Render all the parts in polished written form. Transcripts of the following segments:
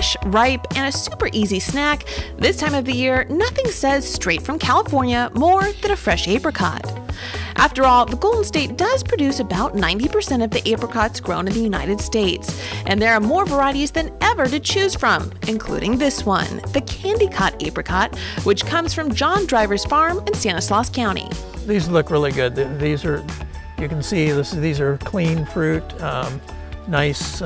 Fresh, ripe, and a super easy snack, this time of the year, nothing says straight from California more than a fresh apricot. After all, the Golden State does produce about 90% of the apricots grown in the United States, and there are more varieties than ever to choose from, including this one, the Candy Cot Apricot, which comes from John Driver's farm in Stanislaus County. These look really good. These are, you can see, these are clean fruit, nice.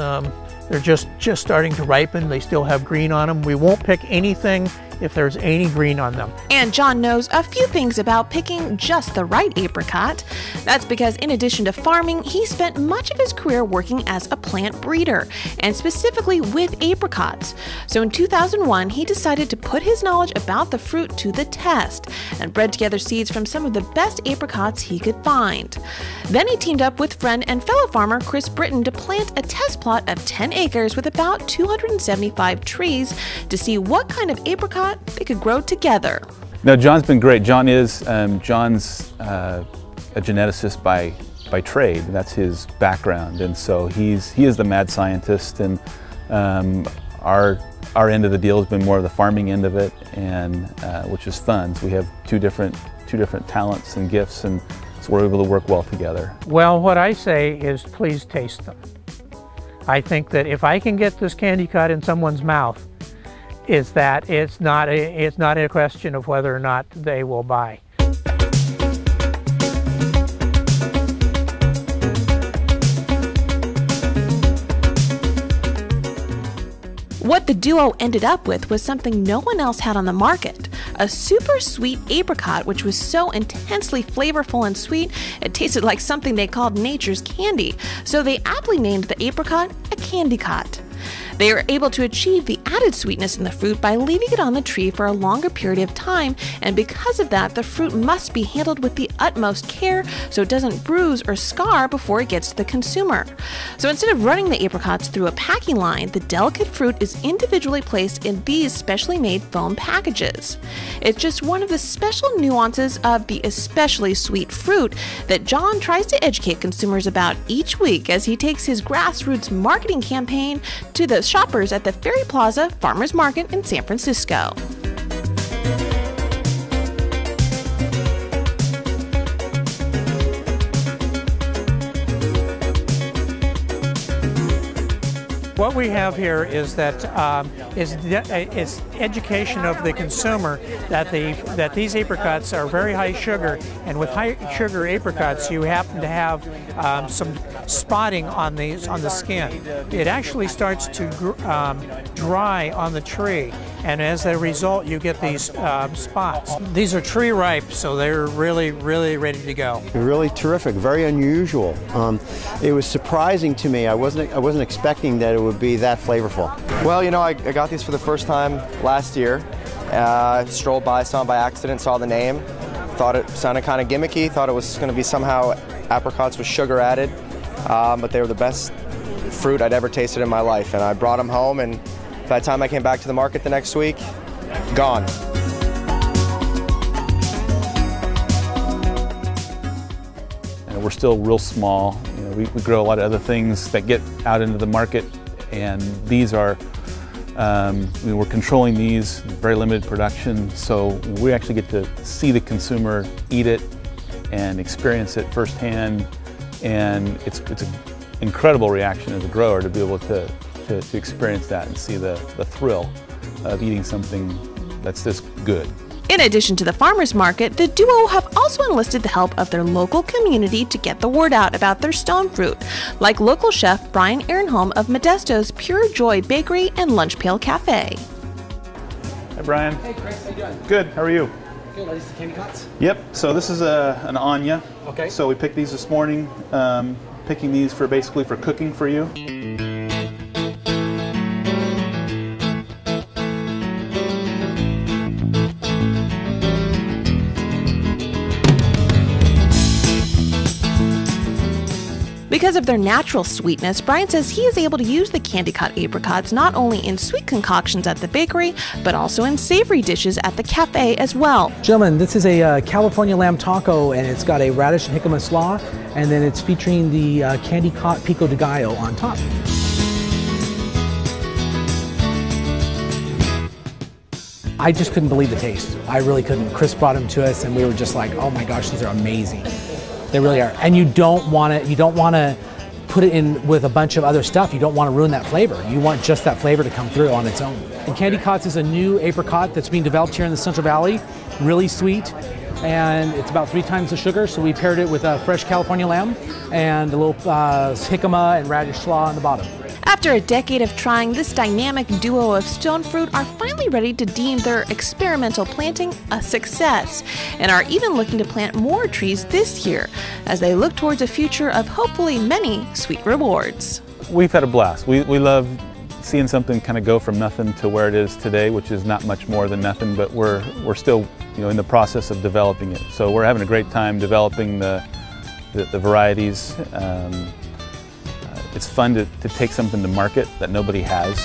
They're just starting to ripen. They still have green on them. We won't pick anything if there's any green on them. And John knows a few things about picking just the right apricot. That's because in addition to farming, he spent much of his career working as a plant breeder, and specifically with apricots. So in 2001, he decided to put his knowledge about the fruit to the test and bred together seeds from some of the best apricots he could find. Then he teamed up with friend and fellow farmer Chris Britton to plant a test plot of 10 acres with about 275 trees to see what kind of apricot they could grow together. No, John's been great. John's a geneticist by trade. That's his background, and so he is the mad scientist. And our end of the deal has been more of the farming end of it, and which is fun. So we have two different talents and gifts, and so we're able to work well together. Well, what I say is please taste them. I think that if I can get this candy cut in someone's mouth, is that it's not a question of whether or not they will buy. What the duo ended up with was something no one else had on the market, a super sweet apricot which was so intensely flavorful and sweet it tasted like something they called nature's candy, so they aptly named the apricot a Candy Cot. They were able to achieve the added sweetness in the fruit by leaving it on the tree for a longer period of time, and because of that, the fruit must be handled with the utmost care so it doesn't bruise or scar before it gets to the consumer. So instead of running the apricots through a packing line, the delicate fruit is individually placed in these specially made foam packages. It's just one of the special nuances of the especially sweet fruit that John tries to educate consumers about each week as he takes his grassroots marketing campaign to the shoppers at the Ferry Plaza Farmers Market in San Francisco. What we have here is that is education of the consumer that these apricots are very high sugar, and with high sugar apricots you happen to have some spotting on the skin. It actually starts to dry on the tree, and as a result you get these spots. These are tree ripe, so they're really ready to go. Really terrific, very unusual. It was surprising to me. I wasn't expecting that it would be that flavorful. Well, you know, I got these for the first time last year. Strolled by, saw them by accident, saw the name, thought it sounded kind of gimmicky, thought it was going to be somehow apricots with sugar added, but they were the best fruit I'd ever tasted in my life, and I brought them home, and by the time I came back to the market the next week, gone. We're still real small. You know, we grow a lot of other things that get out into the market, and these are, we're controlling these, very limited production, so we actually get to see the consumer eat it and experience it firsthand, and it's an incredible reaction as a grower to be able to experience that and see the thrill of eating something that's this good. In addition to the farmers market, the duo have also enlisted the help of their local community to get the word out about their stone fruit, like local chef Brian Ehrenholm of Modesto's Pure Joy Bakery and Lunch Pail Cafe. Hi Brian. Hey Chris, how you doing? Good, how are you? Good, are these the candy cots? Yep, so this is an Anya. Okay. So we picked these this morning, picking these for basically for cooking for you. Because of their natural sweetness, Brian says he is able to use the Candy Cot apricots not only in sweet concoctions at the bakery, but also in savory dishes at the cafe as well. Gentlemen, this is a California lamb taco, and it's got a radish and jicama slaw, and then it's featuring the Candy Cot pico de gallo on top. I just couldn't believe the taste. I really couldn't. Chris brought them to us and we were just like, oh my gosh, these are amazing. They really are. And you don't want to put it in with a bunch of other stuff. You don't want to ruin that flavor. You want just that flavor to come through on its own. And Candy Cots is a new apricot that's being developed here in the Central Valley. Really sweet, and it's about 3 times the sugar, so we paired it with a fresh California lamb and a little jicama and radish slaw on the bottom. After a decade of trying, this dynamic duo of stone fruit are finally ready to deem their experimental planting a success, and are even looking to plant more trees this year as they look towards a future of hopefully many sweet rewards. We've had a blast. We love seeing something kind of go from nothing to where it is today, which is not much more than nothing, but we're still in the process of developing it. So we're having a great time developing the varieties. It's fun to take something to market that nobody has.